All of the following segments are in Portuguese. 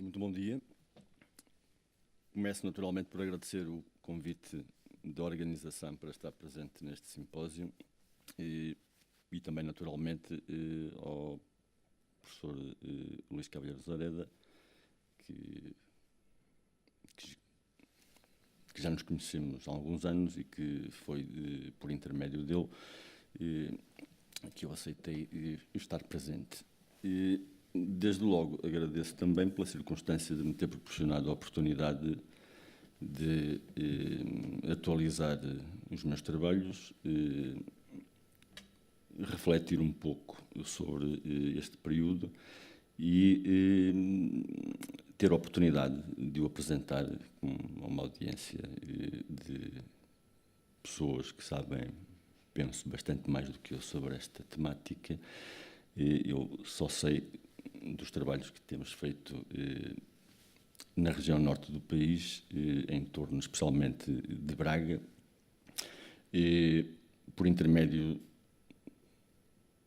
Muito bom dia. Começo naturalmente por agradecer o convite da organização para estar presente neste simpósio e também naturalmente ao professor Luís Cavalheiro Zareda, que já nos conhecemos há alguns anos e que foi por intermédio dele que eu aceitei estar presente. Desde logo agradeço também pela circunstância de me ter proporcionado a oportunidade de atualizar os meus trabalhos, refletir um pouco sobre este período e ter a oportunidade de o apresentar com uma audiência de pessoas que sabem, penso, bastante mais do que eu sobre esta temática. Eu só sei dos trabalhos que temos feito na região norte do país, em torno especialmente de Braga, por intermédio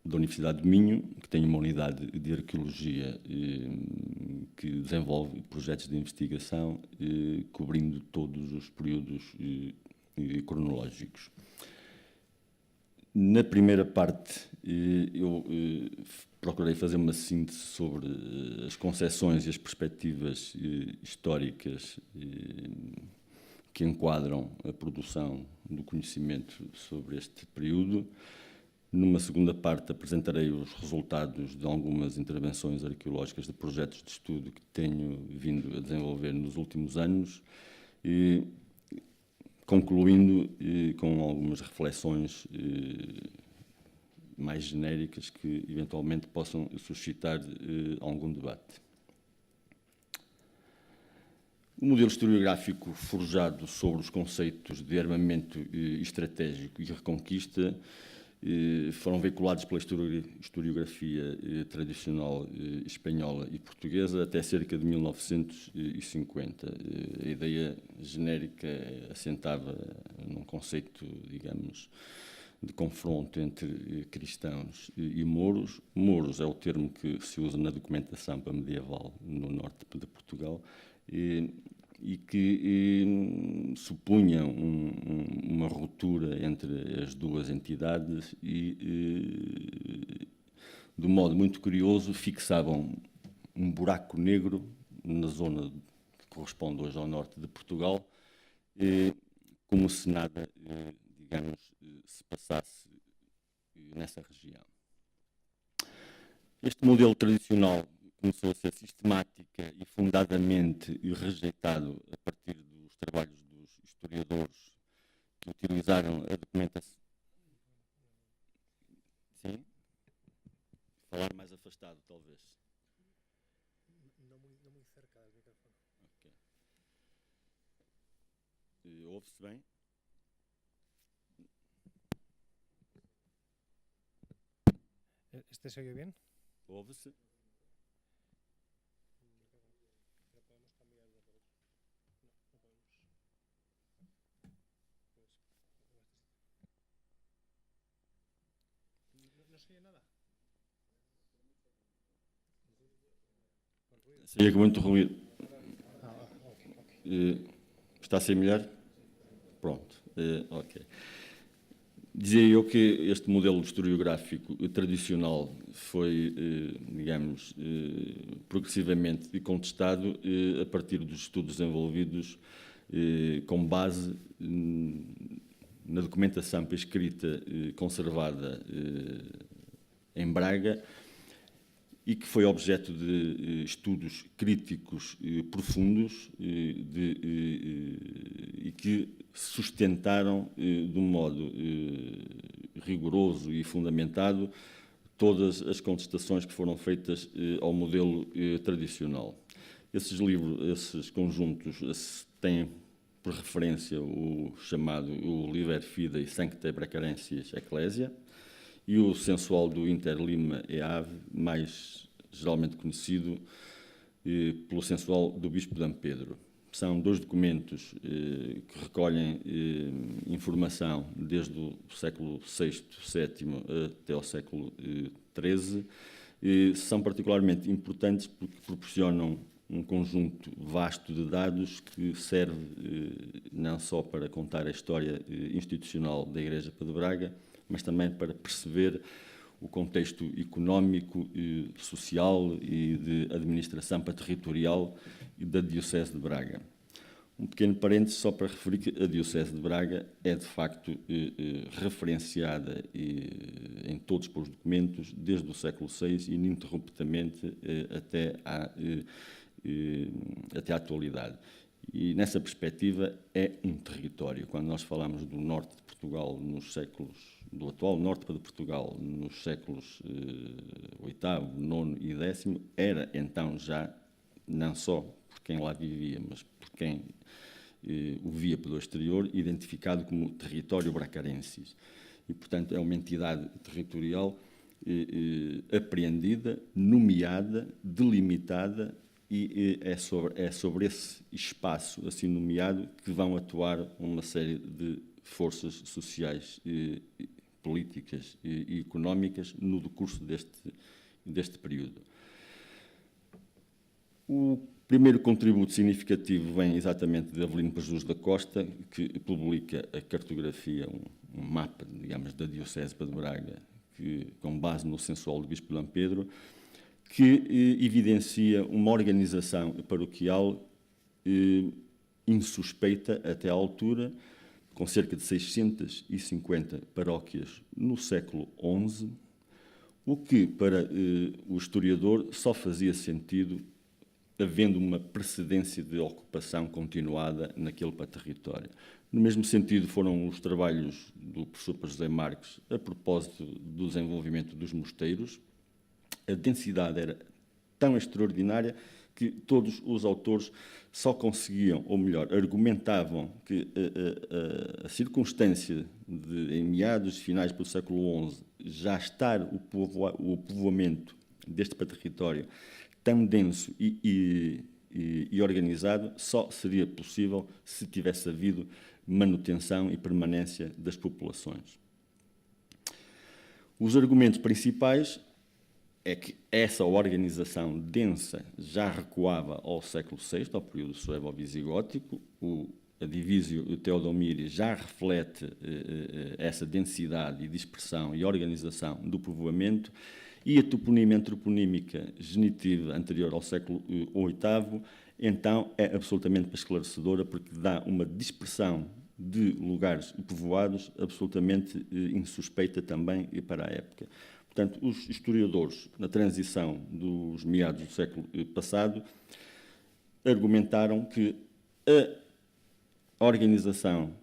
da Universidade de Minho, que tem uma unidade de arqueologia que desenvolve projetos de investigação cobrindo todos os períodos cronológicos. Na primeira parte, eu procurei fazer uma síntese sobre as concepções e as perspectivas históricas que enquadram a produção do conhecimento sobre este período. Numa segunda parte, apresentarei os resultados de algumas intervenções arqueológicas de projetos de estudo que tenho vindo a desenvolver nos últimos anos, concluindo com algumas reflexões mais genéricas que eventualmente possam suscitar algum debate. O modelo historiográfico forjado sobre os conceitos de armamento estratégico e reconquista foram veiculados pela historiografia tradicional espanhola e portuguesa até cerca de 1950. A ideia genérica assentava num conceito, digamos, de confronto entre cristãos e mouros. Mouros é o termo que se usa na documentação para medieval no norte de Portugal e que supunham uma ruptura entre as duas entidades e, de um modo muito curioso, fixavam um buraco negro na zona que corresponde hoje ao norte de Portugal, como se nada, digamos, se passasse nessa região. Este modelo tradicional começou a ser sistemática e fundadamente rejeitado a partir dos trabalhos dos historiadores que utilizaram a documentação. Sim? Falar mais afastado, talvez. Não muito cerca do microfone. Ok. Ouve-se bem? ¿Este se oye bien? Ouve-se? ¿Podemos cambiar uno por otro? No podemos. ¿No se oye nada? Seria muito ruído. Ok. Está a ser melhor? Pronto. Ok. Dizia eu que este modelo historiográfico tradicional foi, digamos, progressivamente contestado a partir dos estudos desenvolvidos com base na documentação escrita conservada em Braga e que foi objeto de estudos críticos profundos e que sustentaram de um modo rigoroso e fundamentado todas as contestações que foram feitas ao modelo tradicional. Esses conjuntos têm por referência o chamado o Liber Fidei Sanctae Bracarensis Ecclesia e o Sensual do Inter Lima e Ave, mais geralmente conhecido pelo Sensual do Bispo de Ampedro. São dois documentos que recolhem informação desde o século VI, VII até ao século XIII. São particularmente importantes porque proporcionam um conjunto vasto de dados que serve não só para contar a história institucional da Igreja de Braga, mas também para perceber o contexto económico, social e de administração territorial da Diocese de Braga. Um pequeno parênteses só para referir que a Diocese de Braga é, de facto, referenciada em todos os documentos desde o século VI, ininterruptamente até à atualidade. E, nessa perspectiva, é um território. Quando nós falamos do norte de Portugal nos séculos, do atual norte de Portugal nos séculos VIII, IX e X, era então já, não só por quem lá vivia, mas por quem o via pelo exterior, identificado como território bracarensis. E, portanto, é uma entidade territorial apreendida, nomeada, delimitada, e é sobre esse espaço assim nomeado que vão atuar uma série de forças sociais, políticas e económicas no decurso deste período. O primeiro contributo significativo vem exatamente de Avelino Pajus da Costa, que publica a cartografia, um mapa, digamos, da Diocese de Braga, com base no censual do Bispo Lampedro, que evidencia uma organização paroquial insuspeita até à altura, com cerca de 650 paróquias no século XI, o que, para o historiador, só fazia sentido havendo uma precedência de ocupação continuada naquele território. No mesmo sentido foram os trabalhos do professor José Marques a propósito do desenvolvimento dos mosteiros. A densidade era tão extraordinária que todos os autores só conseguiam, ou melhor, argumentavam que a circunstância de, em meados finais do século XI, já estar o povoamento deste território tão denso e organizado, só seria possível se tivesse havido manutenção e permanência das populações. Os argumentos principais é que essa organização densa já recuava ao século VI, ao período suevo-visigótico. A divisio Theodomiri já reflete essa densidade e dispersão e organização do povoamento, e a toponímia antroponímica genitiva anterior ao século VIII, então, é absolutamente esclarecedora, porque dá uma dispersão de lugares povoados absolutamente insuspeita também para a época. Portanto, os historiadores, na transição dos meados do século passado, argumentaram que a organização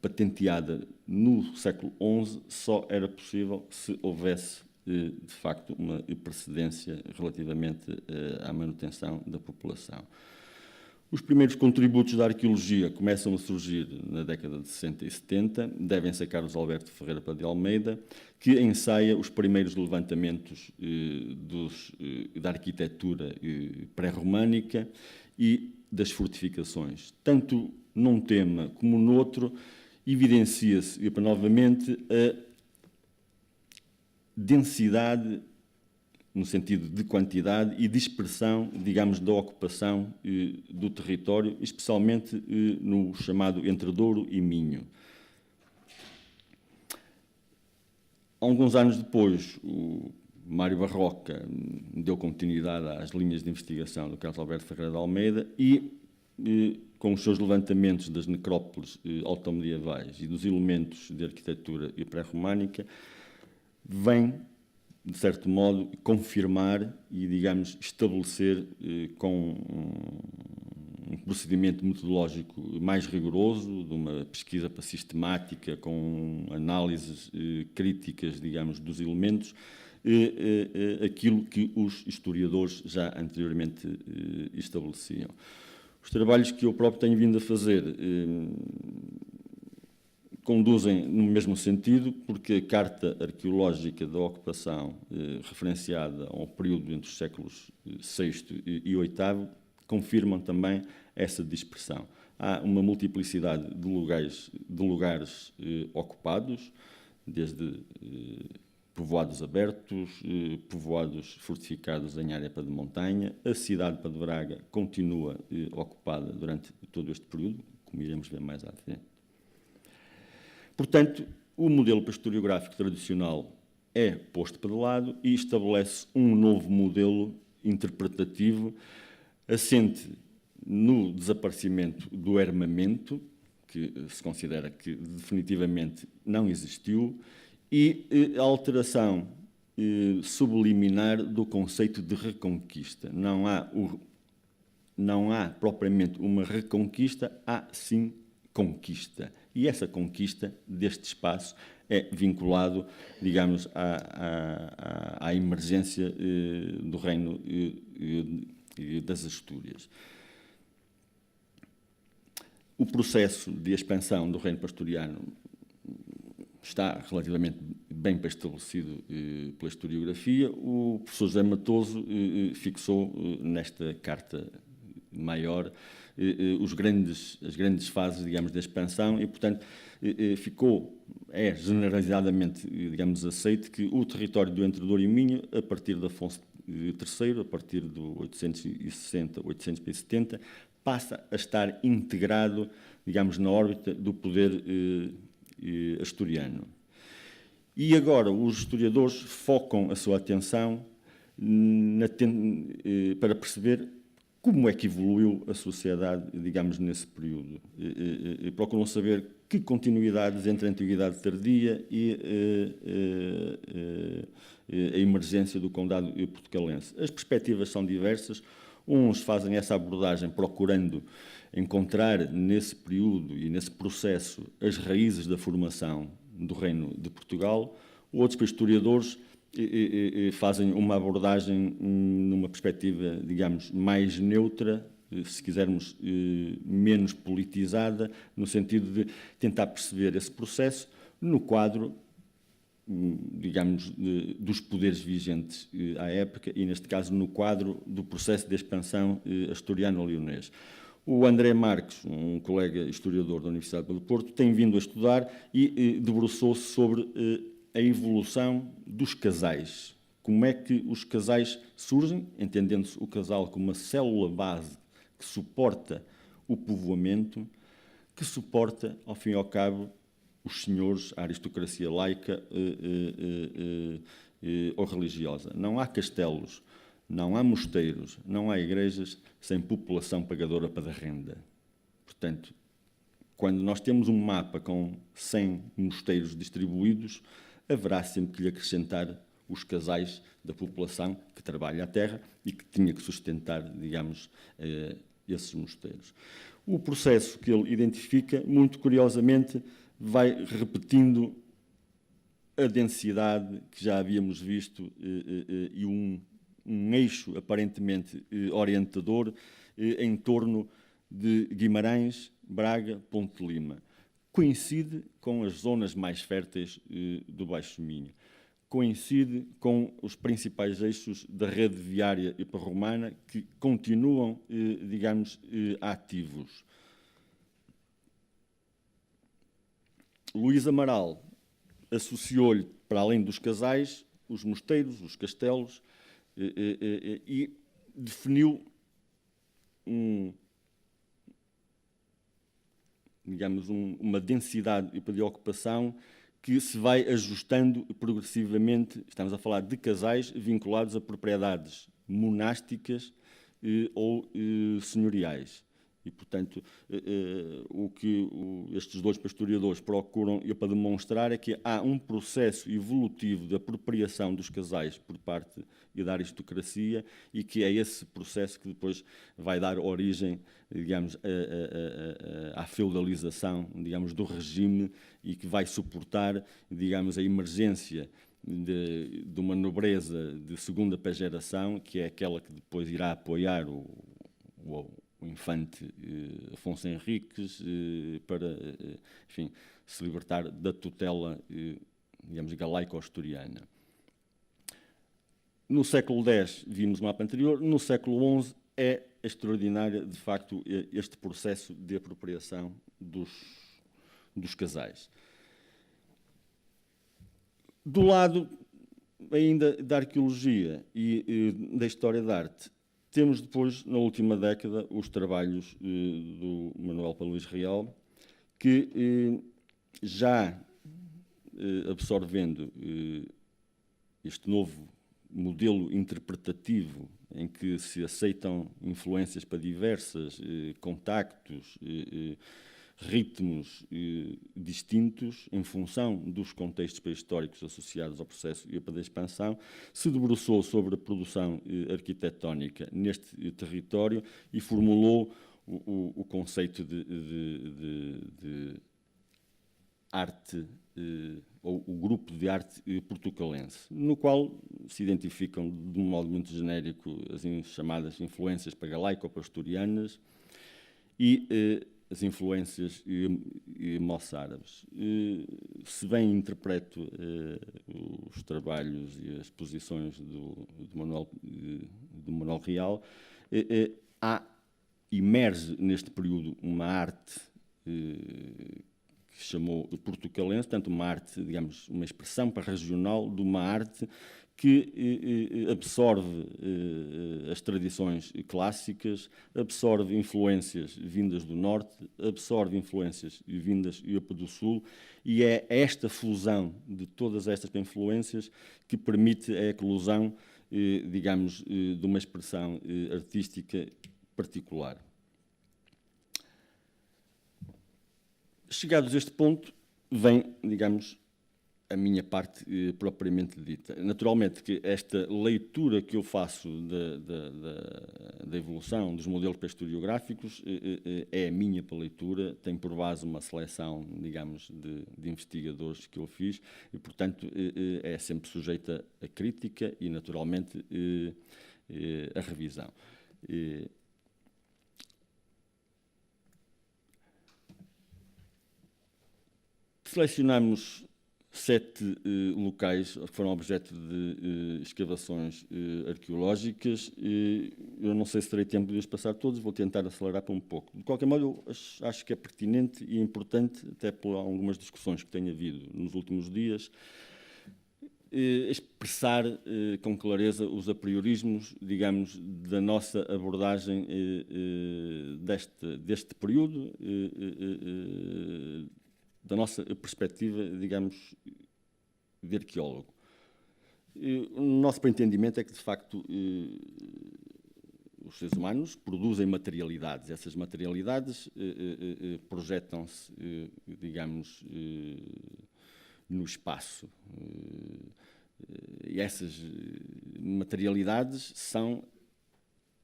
patenteada no século XI só era possível se houvesse, de facto, uma precedência relativamente à manutenção da população. Os primeiros contributos da arqueologia começam a surgir na década de 60 e 70, devem-se a Carlos Alberto Ferreira de Almeida, que ensaia os primeiros levantamentos da arquitetura pré-românica e das fortificações. Tanto num tema como no outro, evidencia-se novamente a densidade, no sentido de quantidade e dispersão, digamos, da ocupação do território, especialmente no chamado Entre Douro e Minho. Alguns anos depois, o Mário Barroca deu continuidade às linhas de investigação do Carlos Alberto Ferreira de Almeida e, com os seus levantamentos das necrópoles altomedievais e dos elementos de arquitetura pré-românica, vem, de certo modo, confirmar e, digamos, estabelecer com um procedimento metodológico mais rigoroso, de uma pesquisa sistemática, com análises críticas, digamos, dos elementos, aquilo que os historiadores já anteriormente estabeleciam. Os trabalhos que eu próprio tenho vindo a fazer conduzem no mesmo sentido, porque a carta arqueológica da ocupação, referenciada ao período entre os séculos VI e VIII, confirmam também essa dispersão. Há uma multiplicidade de lugares ocupados, desde povoados abertos, povoados fortificados em área de montanha. A cidade de Braga continua ocupada durante todo este período, como iremos ver mais à frente. Portanto, o modelo historiográfico tradicional é posto para de lado e estabelece um novo modelo interpretativo assente no desaparecimento do armamento, que se considera que definitivamente não existiu, e a alteração subliminar do conceito de reconquista. Não há propriamente uma reconquista, há sim conquista. E essa conquista deste espaço é vinculado, digamos, à emergência do reino das Astúrias. O processo de expansão do reino pastoriano está relativamente bem estabelecido pela historiografia. O professor José Matoso fixou nesta carta maior as grandes fases, digamos, da expansão e, portanto, é generalizadamente, digamos, aceito que o território do Entre Douro e Minho, a partir de Afonso III, a partir do 860, 870, passa a estar integrado, digamos, na órbita do poder asturiano. E agora os historiadores focam a sua atenção para perceber como é que evoluiu a sociedade, digamos, nesse período. Procuram saber que continuidades entre a Antiguidade Tardia e a emergência do Condado Portucalense. As perspectivas são diversas. Uns fazem essa abordagem procurando encontrar nesse período e nesse processo as raízes da formação do Reino de Portugal. Outros historiadores fazem uma abordagem numa perspectiva, digamos, mais neutra, se quisermos, menos politizada, no sentido de tentar perceber esse processo no quadro, digamos, dos poderes vigentes à época e, neste caso, no quadro do processo de expansão asturiano-leonês. O André Marques, um colega historiador da Universidade do Porto, tem vindo a estudar e debruçou-se sobre a evolução dos casais. Como é que os casais surgem, entendendo-se o casal como uma célula base que suporta o povoamento, que suporta, ao fim e ao cabo, os senhores, a aristocracia laica ou religiosa. Não há castelos, não há mosteiros, não há igrejas sem população pagadora para a renda. Portanto, quando nós temos um mapa com 100 mosteiros distribuídos, haverá sempre que lhe acrescentar os casais da população que trabalha a terra e que tinha que sustentar, digamos, esses mosteiros. O processo que ele identifica, muito curiosamente, vai repetindo a densidade que já havíamos visto e um eixo aparentemente orientador em torno de Guimarães, Braga, Ponte de Lima. Coincide com as zonas mais férteis do Baixo Minho. Coincide com os principais eixos da rede viária hiperromana que continuam, digamos, ativos. Luís Amaral associou-lhe, para além dos casais, os mosteiros, os castelos, e definiu uma densidade de ocupação que se vai ajustando progressivamente. Estamos a falar de casais vinculados a propriedades monásticas ou senhoriais. E, portanto, o que estes dois historiadores procuram para demonstrar é que há um processo evolutivo de apropriação dos casais por parte da aristocracia e que é esse processo que depois vai dar origem, digamos, à feudalização, digamos, do regime e que vai suportar, digamos, a emergência de uma nobreza de segunda geração, que é aquela que depois irá apoiar o infante Afonso Henriques para, enfim, se libertar da tutela, digamos, galaico-asturiana. No século X vimos o mapa anterior, no século XI é extraordinário, de facto, este processo de apropriação dos casais. Do lado, ainda da arqueologia e da história da arte, temos depois, na última década, os trabalhos do Manuel Paluís Real, que já absorvendo este novo modelo interpretativo em que se aceitam influências para diversas, contactos, ritmos distintos em função dos contextos pré-históricos associados ao processo e da expansão, se debruçou sobre a produção arquitetónica neste território e formulou o conceito de arte, ou o grupo de arte portucalense, no qual se identificam, de um modo muito genérico, as chamadas influências pagalaico-pastorianas e as influências moçárabes. Se bem interpreto os trabalhos e as posições do Manuel Real, emerge neste período uma arte que chamou portucalense, portanto uma arte, digamos, uma expressão regional de uma arte que absorve as tradições clássicas, absorve influências vindas do norte, absorve influências vindas do sul, e é esta fusão de todas estas influências que permite a eclosão, digamos, de uma expressão artística particular. Chegados a este ponto, vem, digamos, a minha parte propriamente dita. Naturalmente que esta leitura que eu faço da evolução dos modelos pré-historiográficos é a minha leitura, tem por base uma seleção, digamos, de investigadores que eu fiz e, portanto, é sempre sujeita a crítica e, naturalmente, a revisão. Selecionamos 7 locais que foram objeto de escavações arqueológicas. Eu não sei se terei tempo de os passar todos, vou tentar acelerar para um pouco. De qualquer modo, eu acho que é pertinente e importante, até por algumas discussões que tenha havido nos últimos dias, expressar com clareza os apriorismos, digamos, da nossa abordagem deste período, da nossa perspectiva, digamos, de arqueólogo. O nosso entendimento é que, de facto, os seres humanos produzem materialidades. Essas materialidades projetam-se, digamos, no espaço. E essas materialidades são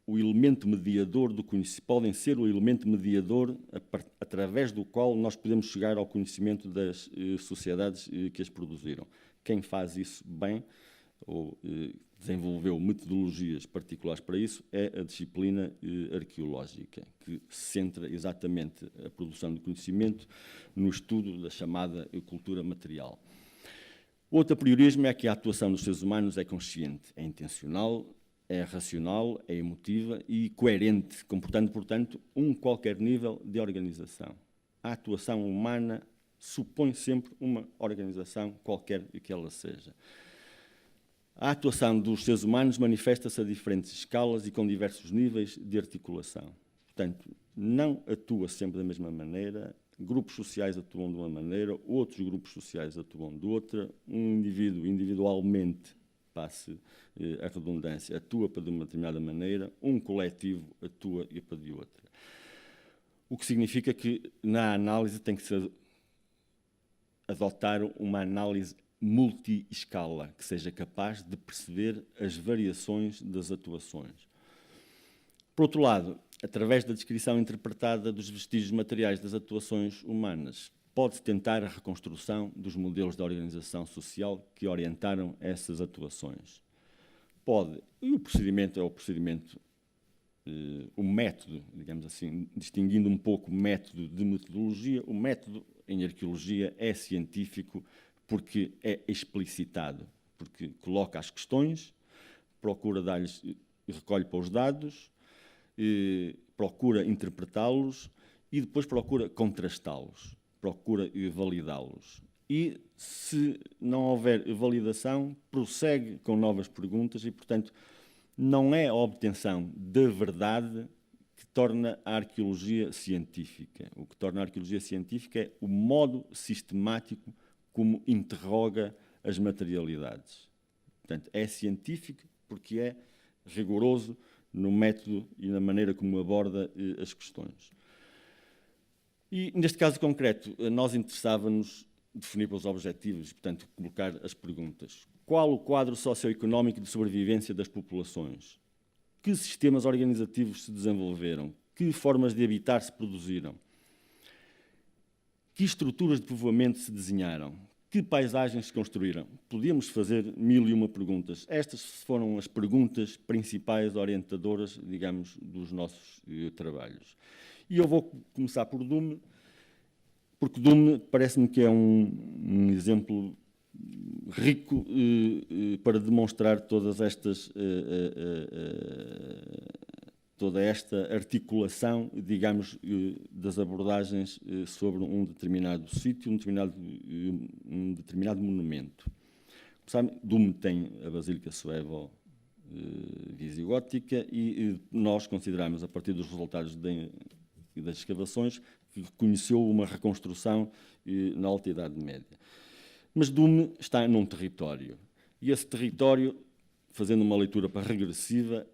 o elemento mediador do conhecimento, podem ser o elemento mediador através do qual nós podemos chegar ao conhecimento das sociedades que as produziram. Quem faz isso bem, ou desenvolveu metodologias particulares para isso, é a disciplina arqueológica, que centra exatamente a produção de conhecimento no estudo da chamada cultura material. Outro apriorismo é que a atuação dos seres humanos é consciente, é intencional, é racional, é emotiva e coerente, comportando, portanto, qualquer nível de organização. A atuação humana supõe sempre uma organização, qualquer que ela seja. A atuação dos seres humanos manifesta-se a diferentes escalas e com diversos níveis de articulação. Portanto, não atua sempre da mesma maneira, grupos sociais atuam de uma maneira, outros grupos sociais atuam de outra, um indivíduo individualmente, passe a redundância, atua para de uma determinada maneira, um coletivo atua e para de outra. O que significa que na análise tem que se adotar uma análise multi-escala, que seja capaz de perceber as variações das atuações. Por outro lado, através da descrição interpretada dos vestígios materiais das atuações humanas, pode-se tentar a reconstrução dos modelos de organização social que orientaram essas atuações. Pode, e o procedimento é o procedimento, o método, digamos assim, distinguindo um pouco o método de metodologia, o método em arqueologia é científico porque é explicitado, porque coloca as questões, procura dar-lhes, recolhe para os dados, procura interpretá-los e depois procura contrastá-los, procura validá-los. e, se não houver validação, prossegue com novas perguntas e, portanto, não é a obtenção da verdade que torna a arqueologia científica. O que torna a arqueologia científica é o modo sistemático como interroga as materialidades. Portanto, é científico porque é rigoroso no método e na maneira como aborda as questões. E, neste caso concreto, nós interessava-nos definir pelos objetivos, portanto, colocar as perguntas. Qual o quadro socioeconómico de sobrevivência das populações? Que sistemas organizativos se desenvolveram? Que formas de habitar se produziram? Que estruturas de povoamento se desenharam? Que paisagens se construíram? Podíamos fazer 1001 perguntas. Estas foram as perguntas principais orientadoras, digamos, dos nossos trabalhos. E eu vou começar por Dume, porque Dume parece-me que é um exemplo rico para demonstrar todas estas, toda esta articulação, digamos, das abordagens sobre um determinado sítio, um determinado monumento. Sabe, Dume tem a Basílica Suevo-Visigótica e nós consideramos, a partir dos resultados das escavações, que conheceu uma reconstrução na Alta Idade Média. Mas Dume está num território, e esse território, fazendo uma leitura regressiva,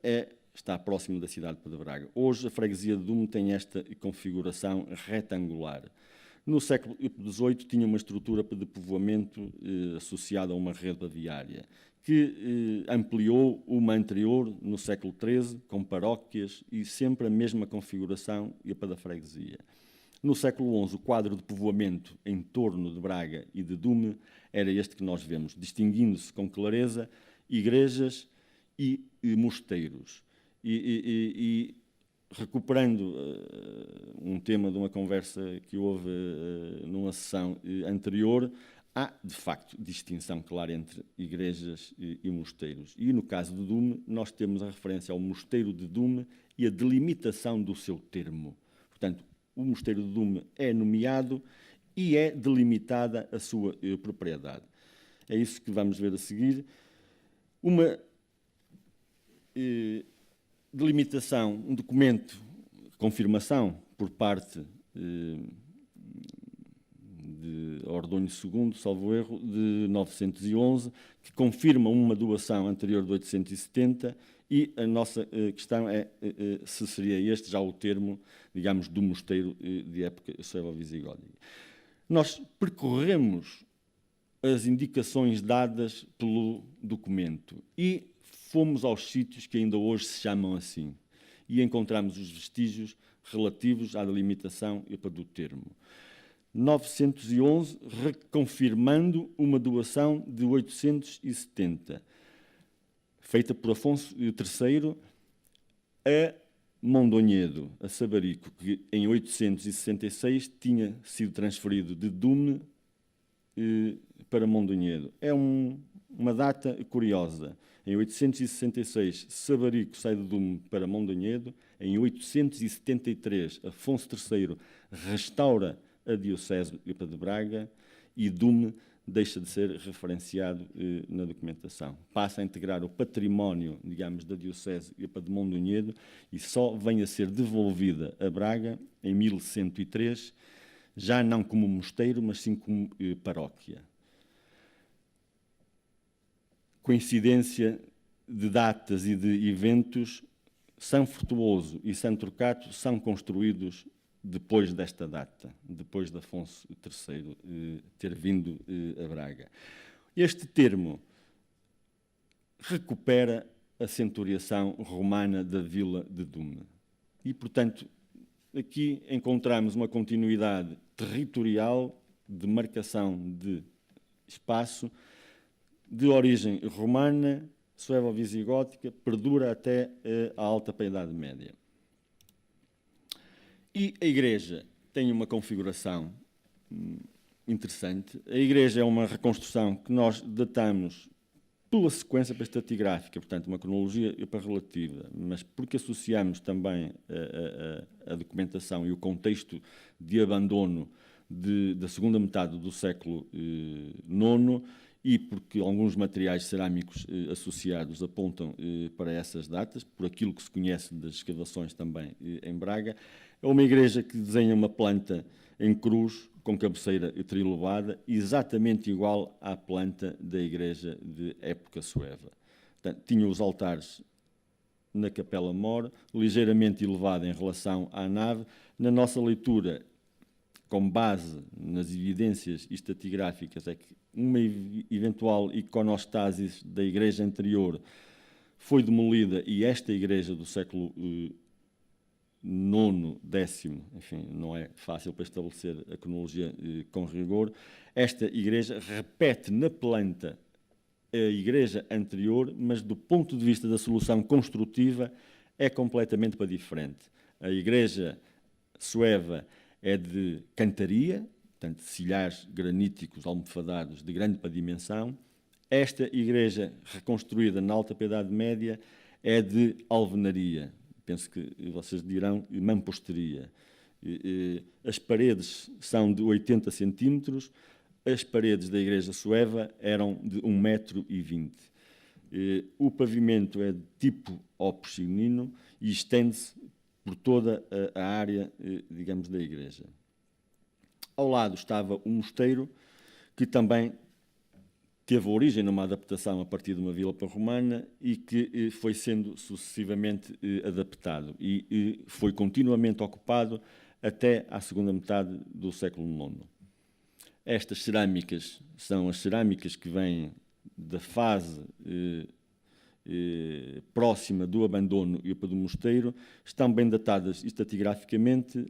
está próximo da cidade de Braga. Hoje, a freguesia de Dume tem esta configuração retangular. No século XVIII, tinha uma estrutura de povoamento associada a uma rede aviária, que ampliou uma anterior no século XIII, com paróquias e sempre a mesma configuração e a da freguesia. No século XI, o quadro de povoamento em torno de Braga e de Dume era este que nós vemos, distinguindo-se com clareza igrejas e mosteiros. E recuperando um tema de uma conversa que houve numa sessão anterior, há, de facto, distinção clara entre igrejas e mosteiros. E, no caso de Dume, nós temos a referência ao mosteiro de Dume e a delimitação do seu termo. Portanto, o mosteiro de Dume é nomeado e é delimitada a sua propriedade. É isso que vamos ver a seguir. Uma delimitação, um documento de confirmação por parte de Ordonho II, salvo erro, de 911, que confirma uma doação anterior de 870, e a nossa questão é se seria este já o termo, digamos, do mosteiro de época suevo-visigótica. Nós percorremos as indicações dadas pelo documento e fomos aos sítios que ainda hoje se chamam assim e encontramos os vestígios relativos à delimitação e do termo. 911, reconfirmando uma doação de 870, feita por Afonso III a Mondonhedo, a Sabarico, que em 866 tinha sido transferido de Dume para Mondonhedo. É uma data curiosa. Em 866, Sabarico sai de Dume para Mondonhedo. Em 873, Afonso III restaura a diocese de Braga e Dume deixa de ser referenciado na documentação. Passa a integrar o património, digamos, da diocese de Mondonhedo e só vem a ser devolvida a Braga em 1103, já não como mosteiro, mas sim como paróquia. Coincidência de datas e de eventos, São Frutuoso e São Turcato são construídos depois desta data, depois de Afonso III ter vindo a Braga. Este termo recupera a centuriação romana da vila de Dume. E, portanto, aqui encontramos uma continuidade territorial de marcação de espaço de origem romana, suevo-visigótica, perdura até a Alta Idade Média. E a igreja tem uma configuração interessante. A igreja é uma reconstrução que nós datamos pela sequência estratigráfica, portanto, uma cronologia relativa, mas porque associamos também a documentação e o contexto de abandono da segunda metade do século IX, e porque alguns materiais cerâmicos associados apontam para essas datas, por aquilo que se conhece das escavações também em Braga. É uma igreja que desenha uma planta em cruz, com cabeceira trilobada, exatamente igual à planta da igreja de época sueva. Portanto, tinha os altares na capela-mor, ligeiramente elevada em relação à nave. Na nossa leitura, com base nas evidências estratigráficas, é que uma eventual iconostase da igreja anterior foi demolida e esta igreja do século IX, X, enfim, não é fácil para estabelecer a cronologia com rigor, esta igreja repete na planta a igreja anterior, mas do ponto de vista da solução construtiva é completamente para diferente. A igreja sueva é de cantaria, portanto, silhares graníticos almofadados de grande dimensão. Esta igreja reconstruída na Alta Idade Média é de alvenaria. Penso que vocês dirão mamposteria. As paredes são de 80 centímetros, as paredes da igreja sueva eram de 1,20 m. O pavimento é de tipo opsinino e estende-se por toda a área, digamos, da igreja. Ao lado estava um mosteiro que também teve origem numa adaptação a partir de uma vila romana e que foi sendo sucessivamente adaptado e foi continuamente ocupado até à segunda metade do século IX. Estas cerâmicas são as cerâmicas que vêm da fase próxima do abandono e do mosteiro, estão bem datadas estratigraficamente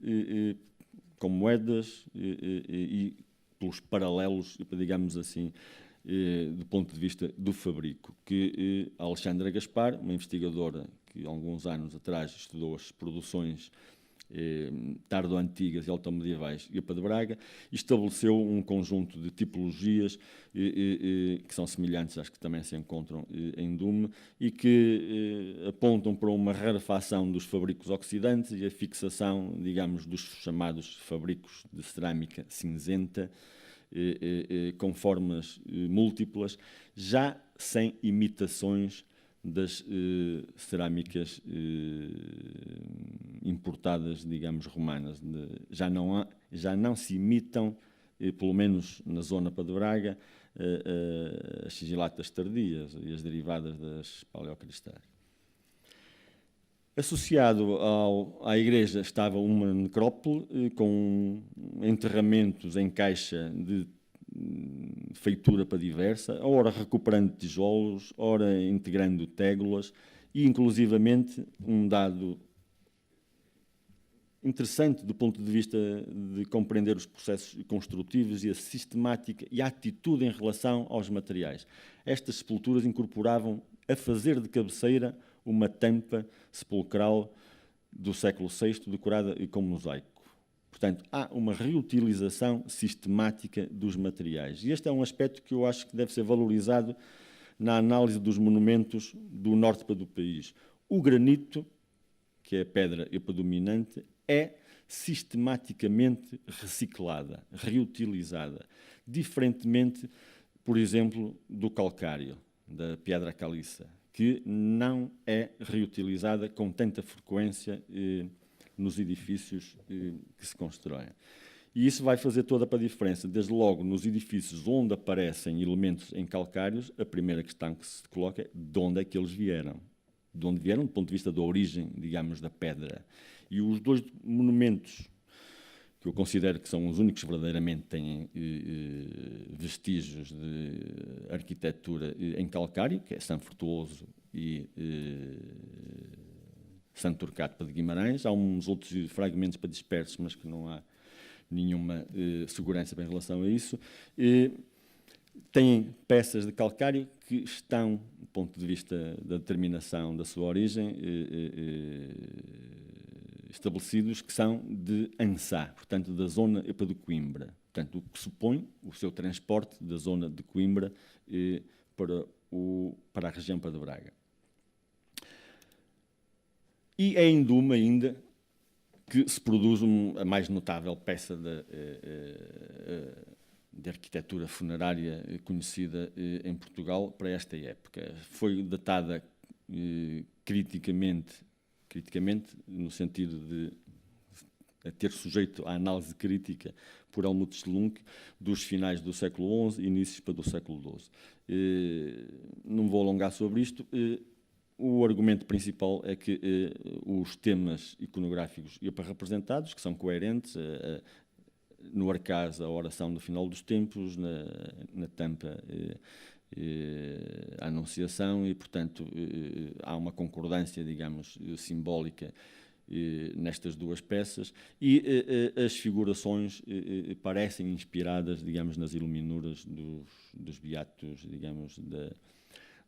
com moedas e pelos paralelos, digamos assim, do ponto de vista do fabrico, que a Alexandra Gaspar, uma investigadora que há alguns anos atrás estudou as produções tardo-antigas e automedievais e a de Braga, estabeleceu um conjunto de tipologias que são semelhantes às que também se encontram em Dume e que apontam para uma rarefação dos fabricos oxidantes e a fixação, digamos, dos chamados fabricos de cerâmica cinzenta, com formas múltiplas, já sem imitações das cerâmicas importadas, digamos, romanas. Já não se imitam, pelo menos na zona de Braga, as sigilatas tardias e as derivadas das paleocristãs. Associado à igreja estava uma necrópole com enterramentos em caixa de feitura para diversa, ora recuperando tijolos, ora integrando tégulas e, inclusivamente, um dado interessante do ponto de vista de compreender os processos construtivos e a sistemática e a atitude em relação aos materiais. Estas sepulturas incorporavam a fazer de cabeceira uma tampa sepulcral do século VI, decorada com mosaico. Portanto, há uma reutilização sistemática dos materiais. E este é um aspecto que eu acho que deve ser valorizado na análise dos monumentos do norte do país. O granito, que é a pedra predominante, é sistematicamente reciclada, reutilizada, diferentemente, por exemplo, do calcário, da pedra caliça, que não é reutilizada com tanta frequência nos edifícios que se constroem. E isso vai fazer toda a diferença. Desde logo, nos edifícios onde aparecem elementos em calcários, a primeira questão que se coloca é de onde é que eles vieram. De onde vieram, do ponto de vista da origem, digamos, da pedra. E os dois monumentos que eu considero que são os únicos que verdadeiramente têm vestígios de arquitetura em calcário, que é São Frutuoso e Santo Turcato de Guimarães. Há uns outros fragmentos para dispersos, mas que não há nenhuma segurança em relação a isso. Têm peças de calcário que estão, do ponto de vista da determinação da sua origem, estabelecidos que são de Ansá, portanto, da zona de Coimbra. Portanto, o que supõe o seu transporte da zona de Coimbra para a região de Braga. E é em Dume ainda que se produz a mais notável peça de arquitetura funerária conhecida em Portugal para esta época. Foi datada criticamente, no sentido de ter sujeito à análise crítica por Helmut Schlunk, dos finais do século XI e inícios para do século XII. Não vou alongar sobre isto. O argumento principal é que os temas iconográficos representados, que são coerentes, no arcaz a oração do final dos tempos, na tampa a anunciação, e, portanto, há uma concordância, digamos, simbólica nestas duas peças, e as figurações parecem inspiradas, digamos, nas iluminuras dos beatos, digamos,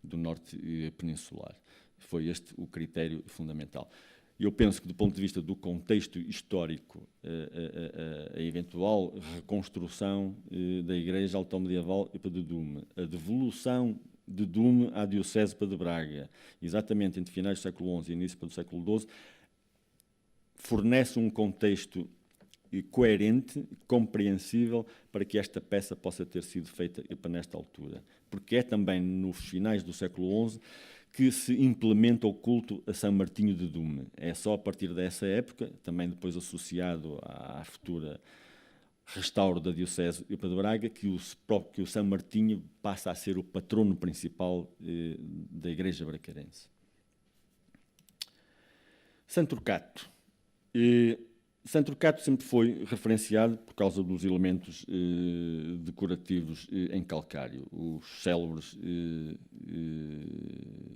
do norte peninsular. Foi este o critério fundamental. Eu penso que, do ponto de vista do contexto histórico, a eventual reconstrução da Igreja altomedieval de Dume, a devolução de Dume à Diocese de Braga, exatamente entre finais do século XI e início do século XII, fornece um contexto coerente, compreensível, para que esta peça possa ter sido feita nesta altura. Porque é também nos finais do século XI que se implementa o culto a São Martinho de Dume. É só a partir dessa época, também depois associado à futura restauro da Diocese de Braga, que o São Martinho passa a ser o patrono principal da Igreja bracarense. Santurcato. Santurcato sempre foi referenciado por causa dos elementos decorativos em calcário, os célebres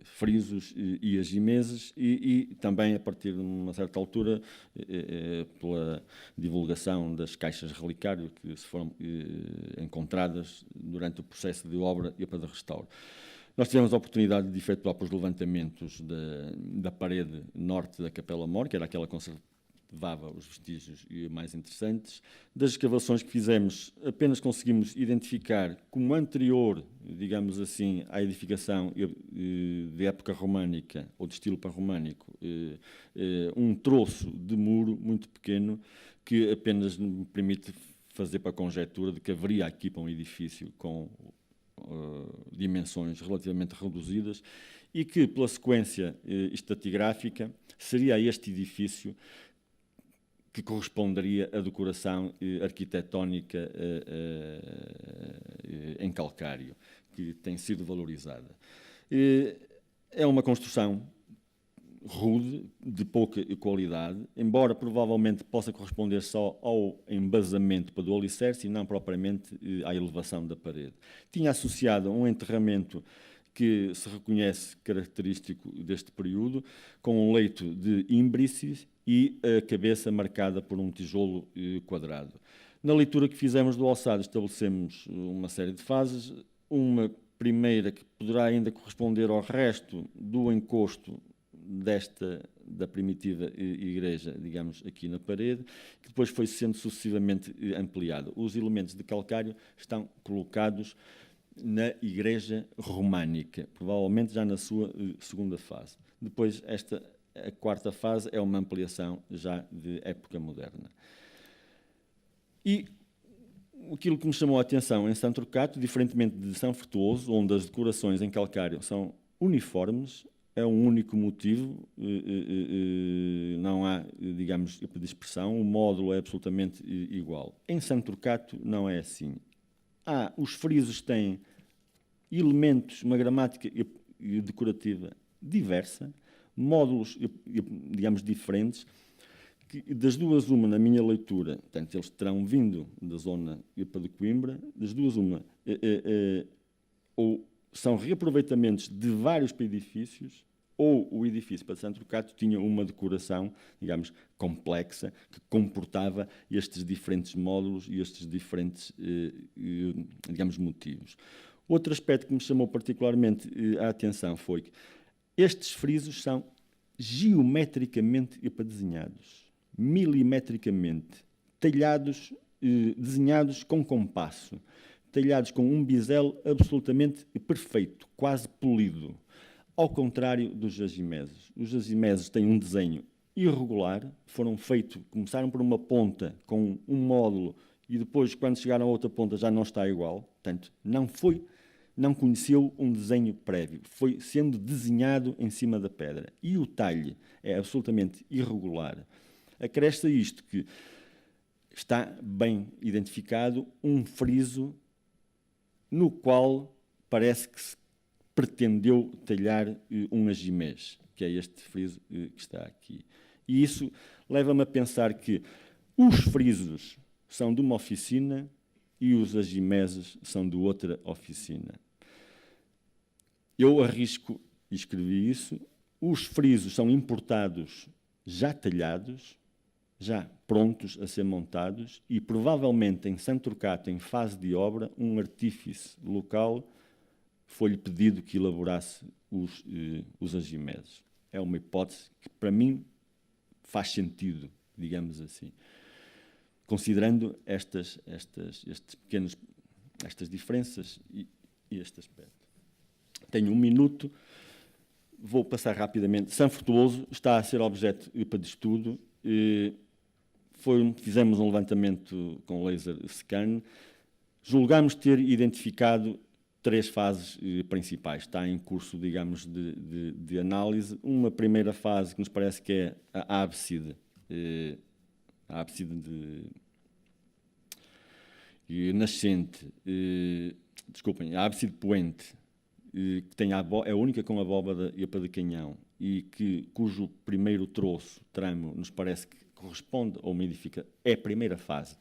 frisos e agimeses, e também, a partir de uma certa altura, pela divulgação das caixas relicário que se foram encontradas durante o processo de obra e para de restauro. Nós tivemos a oportunidade de efetuar os levantamentos da parede norte da Capela Mor, que era aquela conservava os vestígios mais interessantes. Das escavações que fizemos, apenas conseguimos identificar como anterior, digamos assim, à edificação de época românica, ou de estilo pré-românico, um troço de muro muito pequeno que apenas me permite fazer para a conjectura de que haveria aqui para um edifício com dimensões relativamente reduzidas e que, pela sequência estratigráfica, seria a este edifício que corresponderia à decoração arquitetónica em calcário, que tem sido valorizada. É uma construção rude, de pouca qualidade, embora provavelmente possa corresponder só ao embasamento para o alicerce e não propriamente à elevação da parede. Tinha associado um enterramento que se reconhece característico deste período, com um leito de ímbrices e a cabeça marcada por um tijolo quadrado. Na leitura que fizemos do alçado, estabelecemos uma série de fases. Uma primeira que poderá ainda corresponder ao resto do encosto da primitiva igreja, digamos, aqui na parede, que depois foi sendo sucessivamente ampliada. Os elementos de calcário estão colocados na igreja românica, provavelmente já na sua segunda fase. Depois, a quarta fase é uma ampliação já de época moderna. E aquilo que me chamou a atenção em Santurcato, diferentemente de São Frutuoso, onde as decorações em calcário são uniformes, é um único motivo, não há, digamos, dispersão, o módulo é absolutamente igual. Em Santurcato não é assim. Os frisos têm elementos, uma gramática decorativa diversa, módulos, digamos, diferentes, que das duas uma, na minha leitura, portanto, eles terão vindo da zona de Coimbra, das duas uma, ou são reaproveitamentos de vários edifícios, ou o edifício para Santurcato tinha uma decoração, digamos, complexa, que comportava estes diferentes módulos e estes diferentes, digamos, motivos. Outro aspecto que me chamou particularmente a atenção foi que estes frisos são geometricamente desenhados, milimetricamente, talhados, desenhados com compasso, talhados com um bisel absolutamente perfeito, quase polido. Ao contrário dos agimeses. Os agimeses têm um desenho irregular, começaram por uma ponta com um módulo e depois, quando chegaram a outra ponta, já não está igual. Portanto, não conheceu um desenho prévio, foi sendo desenhado em cima da pedra. E o talhe é absolutamente irregular. Acresce a isto que está bem identificado um friso no qual parece que se pretendeu talhar um agimés, que é este friso que está aqui. E isso leva-me a pensar que os frisos são de uma oficina e os agimeses são de outra oficina. Eu arrisco, e escrevi isso, os frisos são importados já talhados, já prontos a ser montados, e provavelmente em Santo Turcato, em fase de obra, um artífice local foi-lhe pedido que elaborasse os agimeses. É uma hipótese que, para mim, faz sentido, digamos assim, considerando estas diferenças e este aspecto. Tenho 1 minuto, vou passar rapidamente. São Frutuoso está a ser objeto de estudo. Fizemos um levantamento com laser scan. Julgamos ter identificado 3 fases principais. Está em curso, digamos, de análise. Uma primeira fase que nos parece que é a ábside nascente, a ábside poente, que tem é a única com abóbada e a de canhão, e cujo primeiro tramo, nos parece que corresponde a uma edificação, é a primeira fase,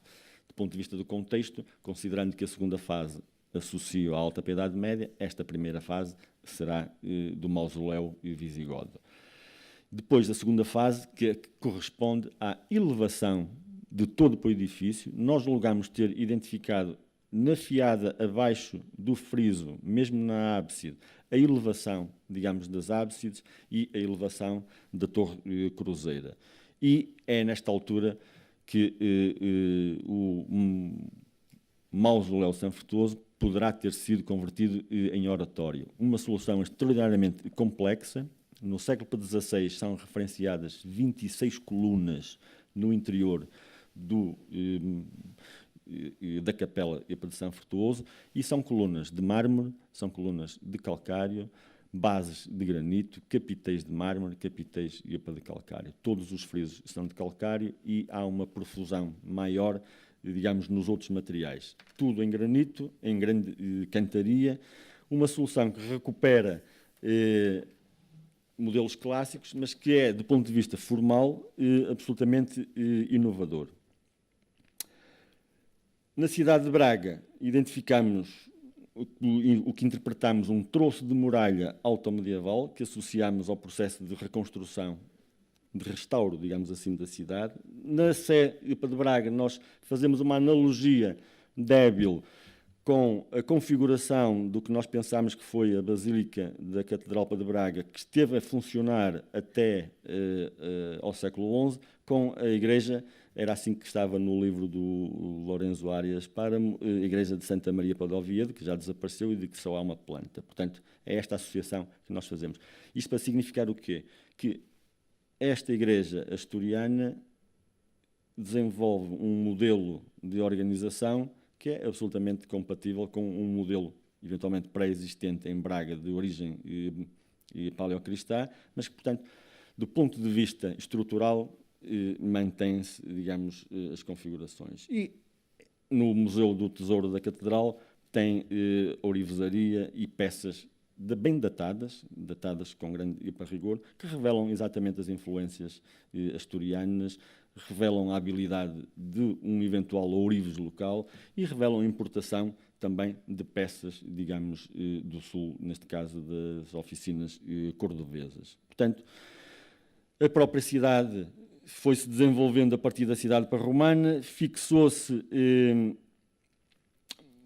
do ponto de vista do contexto, considerando que a segunda fase associa à Alta Piedade Média, esta primeira fase será do mausoléu visigodo. Depois, a segunda fase, que corresponde à elevação de todo o edifício, nós julgamos ter identificado na fiada abaixo do friso, mesmo na ábside, a elevação, digamos, das ábsides e a elevação da torre cruzeira. E é nesta altura que o mausoléu São Frutuoso poderá ter sido convertido em oratório. Uma solução extraordinariamente complexa. No século XVI são referenciadas 26 colunas no interior da capela de São Frutuoso, e são colunas de mármore, são colunas de calcário, bases de granito, capitéis de mármore, capitéis de calcário. Todos os frisos são de calcário e há uma profusão maior, digamos, nos outros materiais. Tudo em granito, em grande cantaria, uma solução que recupera modelos clássicos, mas que é, do ponto de vista formal, absolutamente inovador. Na cidade de Braga, identificamos o que interpretamos um troço de muralha altomedieval, que associamos ao processo de reconstrução, de restauro, digamos assim, da cidade. Na Sé de Braga, nós fazemos uma analogia débil com a configuração do que nós pensámos que foi a Basílica da Catedral de Braga, que esteve a funcionar até ao século XI, com a igreja, era assim que estava no livro do Lourenço Arias, para a igreja de Santa Maria Padoviedo, que já desapareceu e de que só há uma planta. Portanto, é esta associação que nós fazemos. Isto para significar o quê? Que esta igreja asturiana desenvolve um modelo de organização que é absolutamente compatível com um modelo eventualmente pré-existente em Braga de origem paleocristã, mas que, portanto, do ponto de vista estrutural, mantém-se, digamos, as configurações. E no Museu do Tesouro da Catedral tem ourivesaria e peças bem datadas com grande rigor, que revelam exatamente as influências asturianas, revelam a habilidade de um eventual ourives local e revelam a importação também de peças, digamos, do sul, neste caso das oficinas cordobesas. Portanto, a própria cidade foi-se desenvolvendo a partir da cidade pré-romana, fixou-se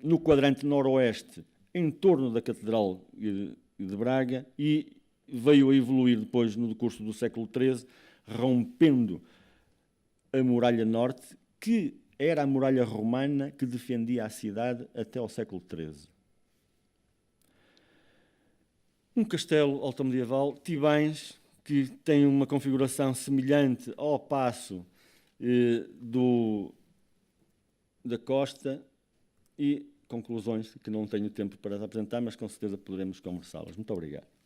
no quadrante noroeste, em torno da Catedral de Braga, e veio a evoluir depois, no decurso do século XIII, rompendo a muralha norte, que era a muralha romana que defendia a cidade até ao século XIII. Um castelo altomedieval, Tibães, que tem uma configuração semelhante ao passo da Costa e conclusões que não tenho tempo para apresentar, mas com certeza poderemos conversá-las. Muito obrigado.